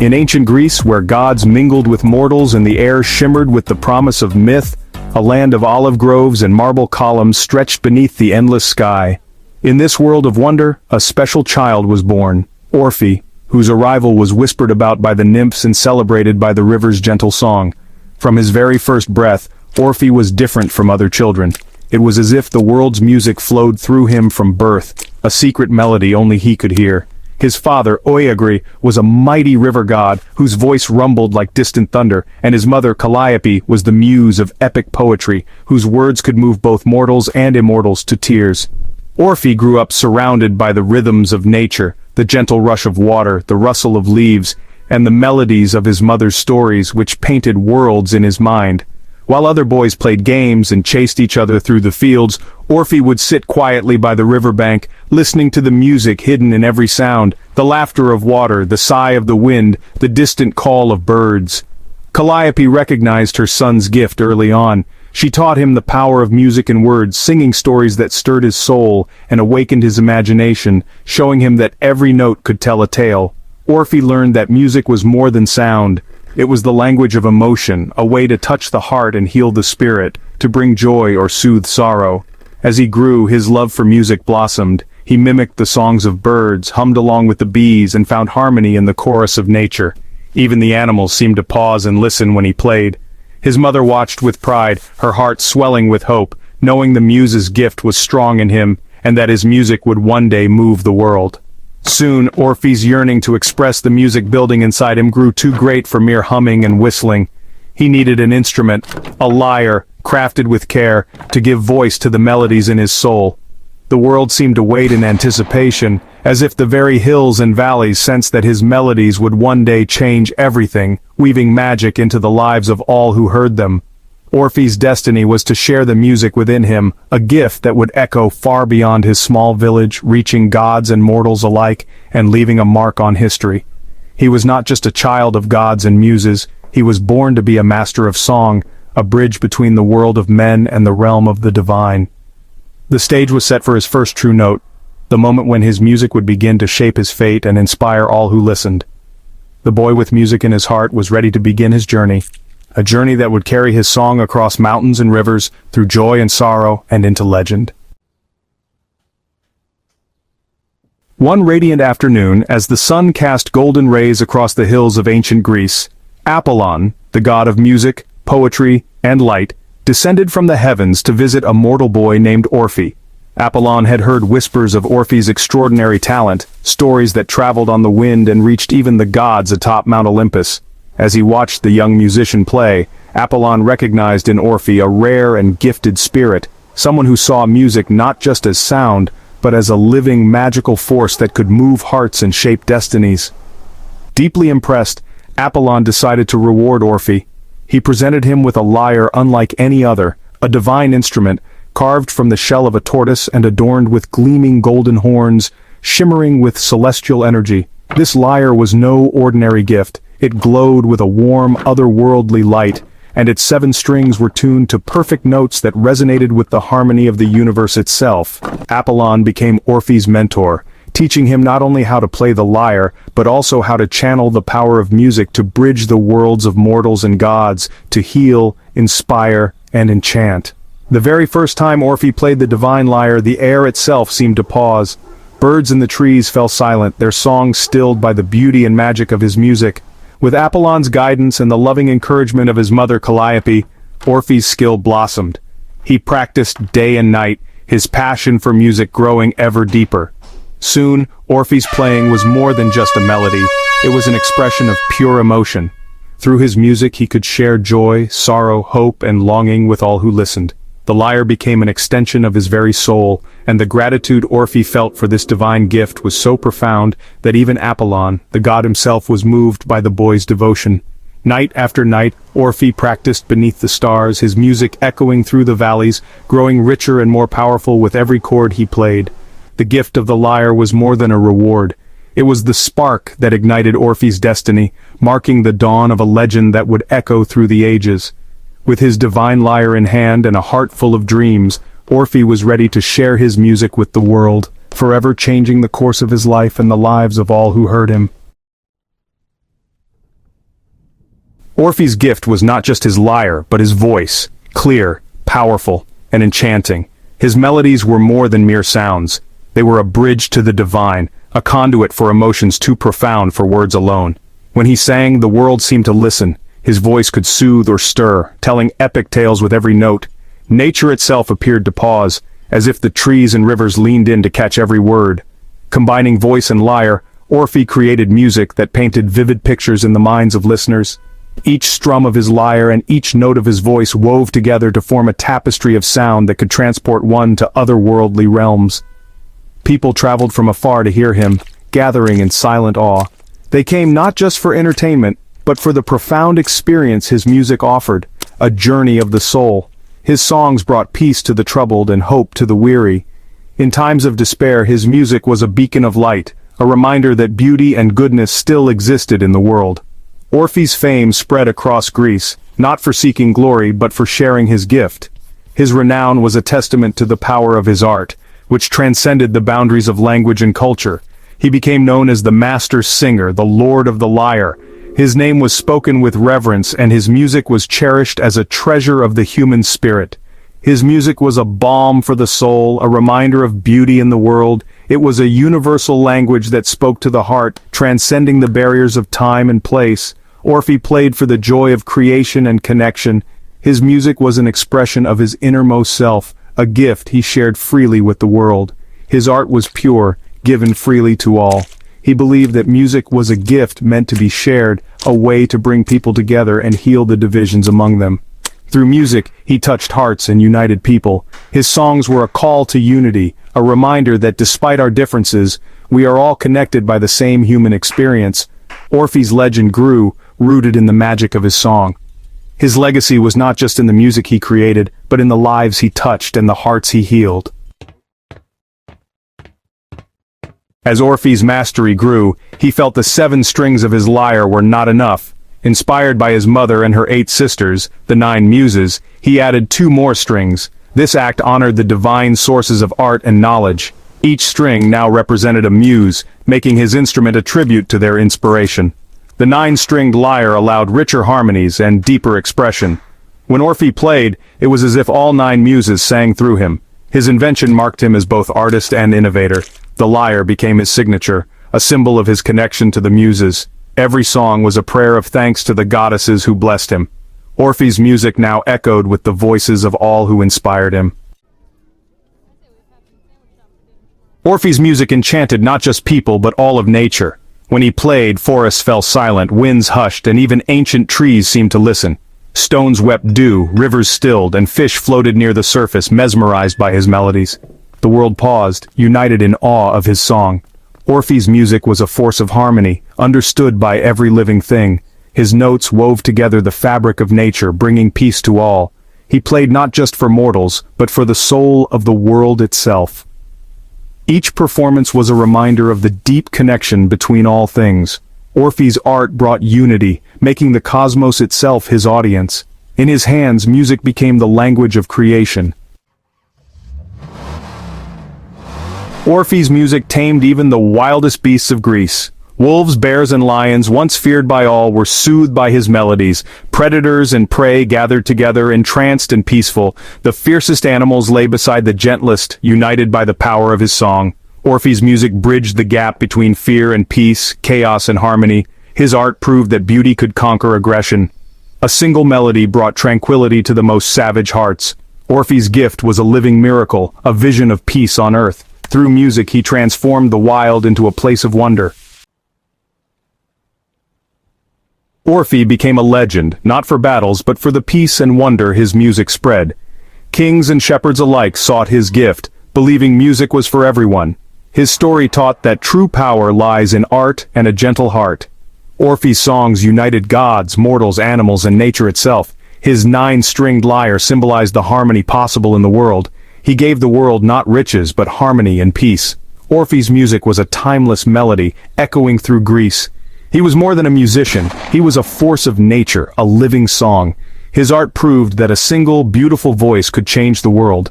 In ancient Greece, where gods mingled with mortals and the air shimmered with the promise of myth, a land of olive groves and marble columns stretched beneath the endless sky. In this world of wonder, a special child was born, Orpheus, whose arrival was whispered about by the nymphs and celebrated by the river's gentle song. From his very first breath, Orpheus was different from other children. It was as if the world's music flowed through him from birth, a secret melody only he could hear. His father, Oiagri, was a mighty river god whose voice rumbled like distant thunder, and his mother, Calliope, was the muse of epic poetry, whose words could move both mortals and immortals to tears. Orpheus grew up surrounded by the rhythms of nature, the gentle rush of water, the rustle of leaves, and the melodies of his mother's stories which painted worlds in his mind. While other boys played games and chased each other through the fields, Orpheus would sit quietly by the riverbank, listening to the music hidden in every sound, the laughter of water, the sigh of the wind, the distant call of birds. Calliope recognized her son's gift early on. She taught him the power of music and words, singing stories that stirred his soul and awakened his imagination, showing him that every note could tell a tale. Orpheus learned that music was more than sound. It was the language of emotion, a way to touch the heart and heal the spirit, to bring joy or soothe sorrow. As he grew, his love for music blossomed. He mimicked the songs of birds, hummed along with the bees, and found harmony in the chorus of nature. Even the animals seemed to pause and listen when he played. His mother watched with pride, her heart swelling with hope, knowing the muse's gift was strong in him, and that his music would one day move the world. Soon, Orpheus' yearning to express the music building inside him grew too great for mere humming and whistling. He needed an instrument, a lyre, crafted with care, to give voice to the melodies in his soul. The world seemed to wait in anticipation, as if the very hills and valleys sensed that his melodies would one day change everything, weaving magic into the lives of all who heard them. Orpheus' destiny was to share the music within him, a gift that would echo far beyond his small village, reaching gods and mortals alike, and leaving a mark on history. He was not just a child of gods and muses, he was born to be a master of song, a bridge between the world of men and the realm of the divine. The stage was set for his first true note, the moment when his music would begin to shape his fate and inspire all who listened. The boy with music in his heart was ready to begin his journey, a journey that would carry his song across mountains and rivers, through joy and sorrow, and into legend. One radiant afternoon, as the sun cast golden rays across the hills of ancient Greece, Apollon, the god of music, poetry, and light, descended from the heavens to visit a mortal boy named Orpheus. Apollon had heard whispers of Orpheus' extraordinary talent, stories that traveled on the wind and reached even the gods atop Mount Olympus. As he watched the young musician play, Apollon recognized in Orpheus a rare and gifted spirit, someone who saw music not just as sound, but as a living magical force that could move hearts and shape destinies. Deeply impressed, Apollon decided to reward Orpheus. He presented him with a lyre unlike any other, a divine instrument, carved from the shell of a tortoise and adorned with gleaming golden horns, shimmering with celestial energy. This lyre was no ordinary gift. It glowed with a warm, otherworldly light, and its 7 strings were tuned to perfect notes that resonated with the harmony of the universe itself. Apollon became Orpheus' mentor, teaching him not only how to play the lyre, but also how to channel the power of music to bridge the worlds of mortals and gods, to heal, inspire, and enchant. The very first time Orpheus played the divine lyre, the air itself seemed to pause. Birds in the trees fell silent, their songs stilled by the beauty and magic of his music. With Apollon's guidance and the loving encouragement of his mother Calliope, Orpheus' skill blossomed. He practiced day and night, his passion for music growing ever deeper. Soon, Orpheus' playing was more than just a melody, it was an expression of pure emotion. Through his music he could share joy, sorrow, hope, and longing with all who listened. The lyre became an extension of his very soul, and the gratitude Orpheus felt for this divine gift was so profound that even Apollon, the god himself, was moved by the boy's devotion. Night after night, Orpheus practiced beneath the stars, his music echoing through the valleys, growing richer and more powerful with every chord he played. The gift of the lyre was more than a reward. It was the spark that ignited Orpheus' destiny, marking the dawn of a legend that would echo through the ages. With his divine lyre in hand and a heart full of dreams, Orpheus was ready to share his music with the world, forever changing the course of his life and the lives of all who heard him. Orpheus' gift was not just his lyre, but his voice, clear, powerful, and enchanting. His melodies were more than mere sounds. They were a bridge to the divine, a conduit for emotions too profound for words alone. When he sang, the world seemed to listen. His voice could soothe or stir, telling epic tales with every note. Nature itself appeared to pause, as if the trees and rivers leaned in to catch every word. Combining voice and lyre, Orpheus created music that painted vivid pictures in the minds of listeners. Each strum of his lyre and each note of his voice wove together to form a tapestry of sound that could transport one to otherworldly realms. People traveled from afar to hear him, gathering in silent awe. They came not just for entertainment, but for the profound experience his music offered, a journey of the soul. His songs brought peace to the troubled and hope to the weary. In times of despair, his music was a beacon of light, a reminder that beauty and goodness still existed in the world. Orpheus' fame spread across Greece, not for seeking glory but for sharing his gift. His renown was a testament to the power of his art, which transcended the boundaries of language and culture. He became known as the master singer, the lord of the lyre. His name was spoken with reverence and his music was cherished as a treasure of the human spirit. His music was a balm for the soul, a reminder of beauty in the world. It was a universal language that spoke to the heart, transcending the barriers of time and place. Orpheus played for the joy of creation and connection. His music was an expression of his innermost self, a gift he shared freely with the world. His art was pure, given freely to all. He believed that music was a gift meant to be shared, a way to bring people together and heal the divisions among them. Through music, he touched hearts and united people. His songs were a call to unity, a reminder that despite our differences, we are all connected by the same human experience. Orpheus' legend grew, rooted in the magic of his song. His legacy was not just in the music he created, but in the lives he touched and the hearts he healed. As Orpheus' mastery grew, he felt the 7 strings of his lyre were not enough. Inspired by his mother and her 8 sisters, the 9 muses, he added 2 more strings. This act honored the divine sources of art and knowledge. Each string now represented a muse, making his instrument a tribute to their inspiration. The 9-stringed lyre allowed richer harmonies and deeper expression. When Orpheus played, it was as if all 9 muses sang through him. His invention marked him as both artist and innovator. The lyre became his signature, a symbol of his connection to the muses. Every song was a prayer of thanks to the goddesses who blessed him. Orpheus' music now echoed with the voices of all who inspired him. Orpheus' music enchanted not just people but all of nature. When he played, forests fell silent, winds hushed, and even ancient trees seemed to listen. Stones wept dew, rivers stilled, and fish floated near the surface, mesmerized by his melodies. The world paused, united in awe of his song. Orpheus' music was a force of harmony, understood by every living thing. His notes wove together the fabric of nature, bringing peace to all. He played not just for mortals, but for the soul of the world itself. Each performance was a reminder of the deep connection between all things. Orpheus' art brought unity, making the cosmos itself his audience. In his hands, music became the language of creation. Orpheus' music tamed even the wildest beasts of Greece. Wolves, bears, and lions, once feared by all, were soothed by his melodies. Predators and prey gathered together, entranced and peaceful. The fiercest animals lay beside the gentlest, united by the power of his song. Orpheus' music bridged the gap between fear and peace, chaos and harmony. His art proved that beauty could conquer aggression. A single melody brought tranquility to the most savage hearts. Orpheus' gift was a living miracle, a vision of peace on earth. Through music, he transformed the wild into a place of wonder. Orpheus became a legend, not for battles but for the peace and wonder his music spread. Kings and shepherds alike sought his gift, believing music was for everyone. His story taught that true power lies in art and a gentle heart. Orpheus' songs united gods, mortals, animals, and nature itself. His 9-stringed lyre symbolized the harmony possible in the world. He gave the world not riches but harmony and peace. Orpheus' music was a timeless melody, echoing through Greece. He was more than a musician, he was a force of nature, a living song. His art proved that a single, beautiful voice could change the world.